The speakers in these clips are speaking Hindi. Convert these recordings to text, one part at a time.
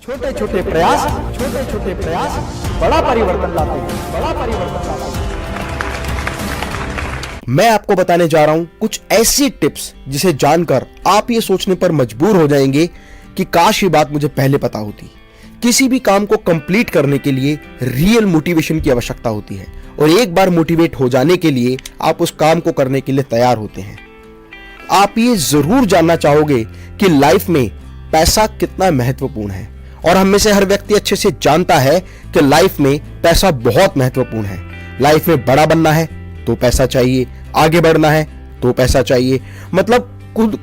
छोटे छोटे प्रयास बड़ा परिवर्तन लाते हैं, बड़ा परिवर्तन लाते हैं। मैं आपको बताने जा रहा हूं कुछ ऐसी टिप्स जिसे जानकर आप ये सोचने पर मजबूर हो जाएंगे कि काश ये बात मुझे पहले पता होती। किसी भी काम को कंप्लीट करने के लिए रियल मोटिवेशन की आवश्यकता होती है और एक बार मोटिवेट हो जाने के लिए आप उस काम को करने के लिए तैयार होते हैं। आप ये जरूर जानना चाहोगे कि लाइफ में पैसा कितना महत्वपूर्ण है और हम में से हर व्यक्ति अच्छे से जानता है कि लाइफ में पैसा बहुत महत्वपूर्ण है। लाइफ में बड़ा बनना है तो पैसा चाहिए, आगे बढ़ना है तो पैसा चाहिए, मतलब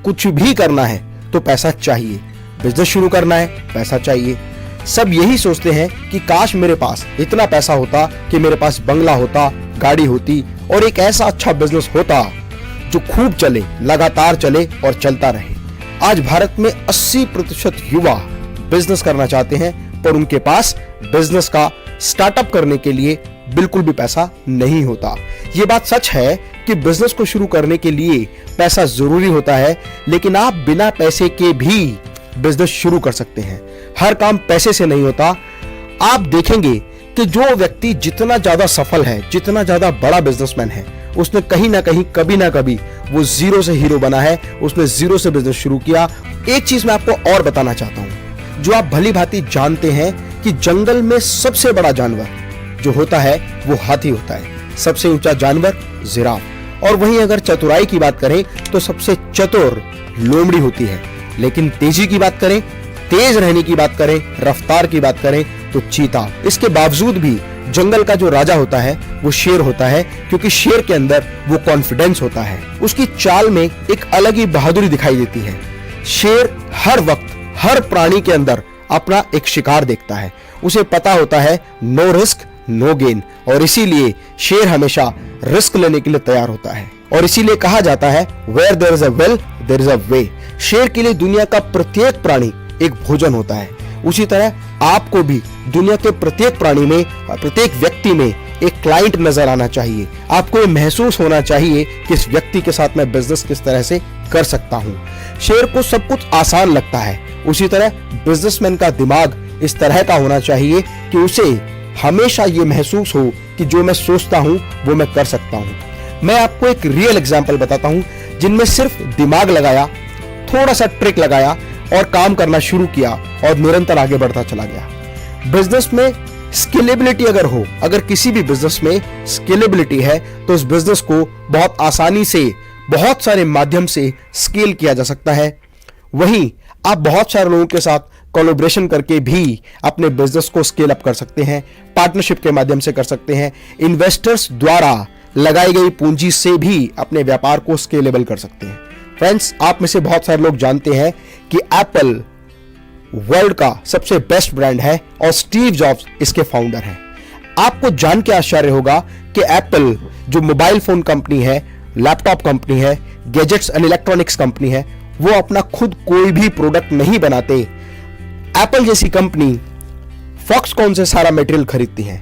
कुछ भी करना है तो पैसा चाहिए, बिजनेस शुरू करना है पैसा चाहिए। सब यही सोचते हैं कि काश मेरे पास इतना पैसा होता कि मेरे पास बंगला होता, गाड़ी होती और एक ऐसा अच्छा बिजनेस होता जो खूब चले, लगातार चले और चलता रहे। आज भारत में 80% युवा बिजनेस करना चाहते हैं पर उनके पास बिजनेस का स्टार्टअप करने के लिए बिल्कुल भी पैसा नहीं होता। यह बात सच है कि बिजनेस को शुरू करने के लिए पैसा जरूरी होता है, लेकिन आप बिना पैसे के भी बिजनेस शुरू कर सकते हैं। हर काम पैसे से नहीं होता। आप देखेंगे कि जो व्यक्ति जितना ज्यादा सफल है, जितना ज्यादा बड़ा बिजनेसमैन है, उसने कहीं ना कहीं कभी ना कभी वो जीरो से हीरो बना है, उसने जीरो से बिजनेस शुरू किया। एक चीज मैं आपको और बताना चाहता हूं जो आप भली भांति जानते हैं कि जंगल में सबसे बड़ा जानवर जो होता है वो हाथी होता है, सबसे ऊंचा जानवर जिराफ। और वहीं अगर चतुराई की बात करें तो सबसे चतुर लोमड़ी होती है, लेकिन तेजी की बात करें, तेज रहने की बात करें, रफ्तार की बात करें तो चीता। इसके बावजूद भी जंगल का जो राजा होता है वो शेर होता है, क्योंकि शेर के अंदर वो कॉन्फिडेंस होता है। उसकी चाल में एक अलग ही बहादुरी दिखाई देती है। शेर हर वक्त हर प्राणी के अंदर अपना एक शिकार देखता है। उसे पता होता है नो रिस्क नो गेन, और इसीलिए शेर हमेशा रिस्क लेने के लिए तैयार होता है। और इसीलिए कहा जाता है where there is a will there is a way. शेर के लिए दुनिया का प्रत्येक प्राणी एक भोजन होता है। उसी तरह आपको भी दुनिया के प्रत्येक प्राणी में, प्रत्येक व्यक्ति में एक क्लाइंट नजर आना चाहिए। आपको ये महसूस होना चाहिए कि इस व्यक्ति के साथ मैं बिजनेस किस तरह से कर सकता हूं। शेर को सब कुछ आसान लगता है, उसी तरह बिजनेसमैन का दिमाग इस तरह का होना चाहिए कि उसे हमेशा ये महसूस हो कि जो मैं सोचता हूं वो मैं कर सकता हूं। मैं आपको एक रियल एग्जांपल बताता हूं जिनमें सिर्फ दिमाग लगाया, थोड़ा सा ट्रिक लगाया और काम करना शुरू किया और निरंतर आगे बढ़ता चला गया। बिजनेस में स्केलेबिलिटी अगर किसी भी बिजनेस में स्केलेबिलिटी है तो उस बिजनेस को बहुत आसानी से बहुत सारे माध्यम से स्केल किया जा सकता है। वहीं आप बहुत सारे लोगों के साथ कोलैबोरेशन करके भी अपने बिजनेस को स्केल अप कर सकते हैं, पार्टनरशिप के माध्यम से कर सकते हैं, इन्वेस्टर्स द्वारा लगाई गई पूंजी से भी अपने व्यापार को स्केलेबल कर सकते हैं। फ्रेंड्स, आप में से बहुत सारे लोग जानते हैं कि एप्पल वर्ल्ड का सबसे बेस्ट ब्रांड है और स्टीव जॉब्स इसके फाउंडर हैं। आपको जान के आश्चर्य होगा कि एप्पल जो मोबाइल फोन कंपनी है, लैपटॉप कंपनी है, गैजेट्स एंड इलेक्ट्रॉनिक्स कंपनी है, वो अपना खुद कोई भी प्रोडक्ट नहीं बनाते। एप्पल जैसी कंपनी फॉक्सकॉन से सारा मटेरियल खरीदती है,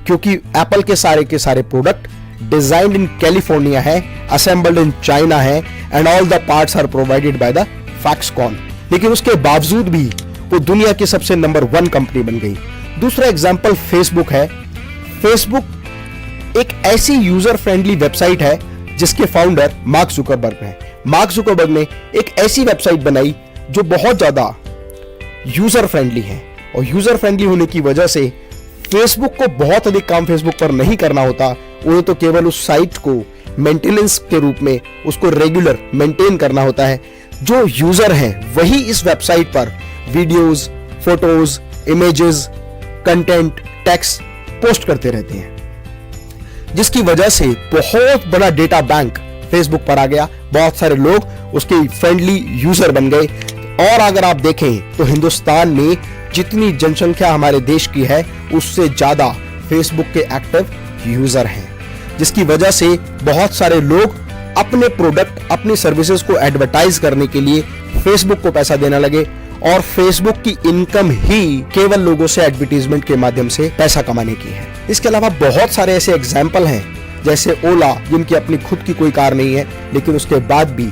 क्योंकि एप्पल के सारे प्रोडक्ट डिजाइन्ड इन कैलिफोर्निया है, असेंबल्ड इन चाइना है and all the parts are provided by the Foxconn. लेकिन उसके बावजूद भी वो दुनिया की सबसे नंबर 1 कंपनी बन गई। दूसरा एग्जांपल फेसबुक है। फेसबुक एक ऐसी यूजर फ्रेंडली वेबसाइट है जिसके फाउंडर मार्क जुकरबर्ग हैं। मार्क जुकरबर्ग ने एक ऐसी वेबसाइट बनाई जो बहुत ज्यादा यूजर फ्रेंडली है, और यूजर फ्रेंडली होने की वजह से फेसबुक को बहुत अधिक काम फेसबुक पर नहीं करना होता। उन्हें तो केवल उस साइट को मेंटेनेंस के रूप में उसको रेगुलर मेंटेन करना होता है। जो यूजर हैं वही इस वेबसाइट पर videos, photos, images, content, text post करते रहते हैं, जिसकी वजह से बहुत बड़ा डेटा बैंक फेसबुक पर आ गया। बहुत सारे लोग उसके फ्रेंडली यूजर बन गए। और अगर आप देखें तो हिंदुस्तान में जितनी जनसंख्या हमारे देश की है उससे ज्यादा फेसबुक के एक्टिव यूजर हैं, जिसकी वजह से बहुत सारे लोग अपने प्रोडक्ट, अपनी सर्विसेज को एडवर्टाइज करने के लिए फेसबुक को पैसा देने लगे। और फेसबुक की इनकम ही केवल लोगों से एडवर्टाइजमेंट के माध्यम से पैसा कमाने की है। इसके अलावा बहुत सारे ऐसे एग्जाम्पल हैं, जैसे ओला, जिनकी अपनी खुद की कोई कार नहीं है, लेकिन उसके बाद भी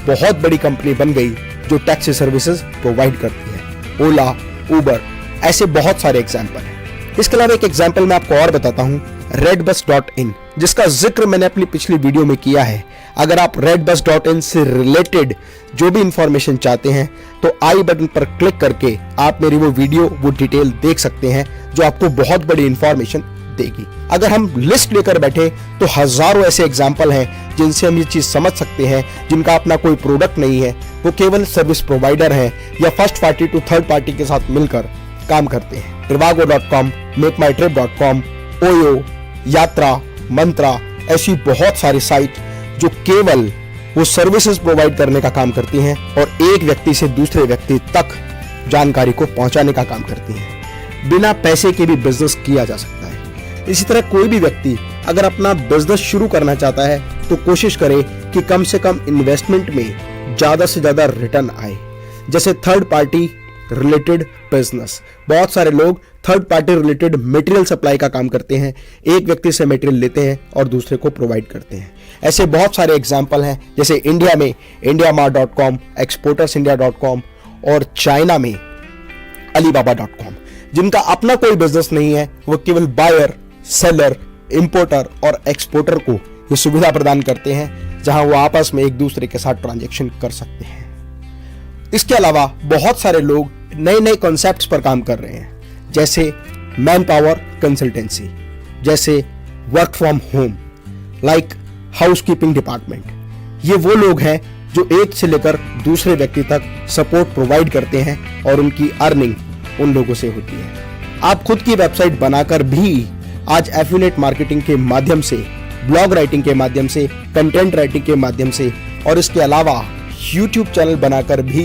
बहुत बड़ी कंपनी बन गई जो टैक्सी सर्विसेज प्रोवाइड करती है। ओला, उबर, ऐसे बहुत सारे एग्जाम्पल हैं। इसके अलावा एक एग्जाम्पल मैं आपको और बताता हूं, redbus.in, जिसका जिक्र मैंने अपनी पिछली वीडियो में किया है। अगर आप redbus.in से रिलेटेड जो भी इंफॉर्मेशन चाहते हैं तो आई बटन पर क्लिक करके आप मेरी वो वीडियो, वो डिटेल देख सकते हैं, जो आपको बहुत बड़ी इंफॉर्मेशन देगी। अगर हम लिस्ट लेकर बैठे तो हजारों ऐसे एग्जाम्पल हैं जिनसे हम ये चीज समझ सकते हैं, जिनका अपना कोई प्रोडक्ट नहीं है, वो केवल सर्विस प्रोवाइडर हैं या first party to third party के साथ मिलकर काम करते हैं। trivago.com, makemytrip.com, ओयो, यात्रा, मंत्रा, ऐसी बहुत सारी साइट जो केवल वो सर्विसेज प्रोवाइड करने का काम करती हैं और एक व्यक्ति से दूसरे व्यक्ति तक जानकारी को पहुंचाने का काम करती हैं। बिना पैसे के भी बिजनेस किया जा सकता है। इसी तरह कोई भी व्यक्ति अगर अपना बिजनेस शुरू करना चाहता है तो कोशिश करे कि कम से कम इन्वेस्टमेंट में ज्यादा से ज्यादा रिटर्न आए। जैसे थर्ड पार्टी रिलेटेड बिजनेस, बहुत सारे लोग third party related material supply का काम करते हैं, एक व्यक्ति से मटेरियल लेते हैं और दूसरे को प्रोवाइड करते हैं। ऐसे बहुत सारे एग्जाम्पल हैं, जैसे इंडिया में indiamart.com, exportersindia.com और चाइना में alibaba.com, जिनका अपना कोई बिजनेस नहीं है, वो केवल बायर, सेलर, इंपोर्टर और एक्सपोर्टर को ये सुविधा प्रदान करते हैं, जहां वो आपस में एक दूसरे के साथ ट्रांजैक्शन कर सकते हैं। इसके अलावा बहुत सारे लोग नए नए कॉन्सेप्ट्स पर काम कर रहे हैं, जैसे मैन पावर कंसल्टेंसी, जैसे work from home, like housekeeping department. ये वो लोग हैं जो एक से लेकर दूसरे व्यक्ति तक सपोर्ट प्रोवाइड करते हैं और उनकी अर्निंग उन लोगों से होती है। आप खुद की वेबसाइट बनाकर भी आज एफिलिएट मार्केटिंग के माध्यम से, ब्लॉग राइटिंग के माध्यम से, कंटेंट राइटिंग के माध्यम से और इसके अलावा YouTube चैनल बनाकर भी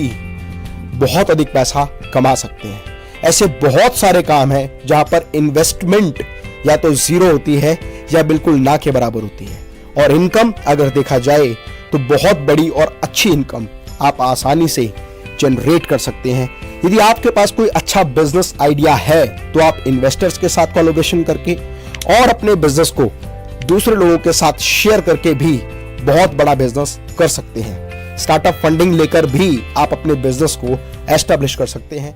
बहुत अधिक पैसा कमा सकते हैं। ऐसे बहुत सारे काम हैं जहां पर इन्वेस्टमेंट या तो जीरो होती है या बिल्कुल ना के बराबर होती है, और इनकम अगर देखा जाए तो बहुत बड़ी और अच्छी इनकम आप आसानी से जनरेट कर सकते हैं। यदि आपके पास कोई अच्छा बिजनेस आइडिया है तो आप इन्वेस्टर्स के साथ कोलैबोरेशन करके और अपने बिजनेस को दूसरे लोगों के साथ शेयर करके भी बहुत बड़ा बिजनेस कर सकते हैं। स्टार्टअप फंडिंग लेकर भी आप अपने बिजनेस को एस्टैब्लिश कर सकते हैं।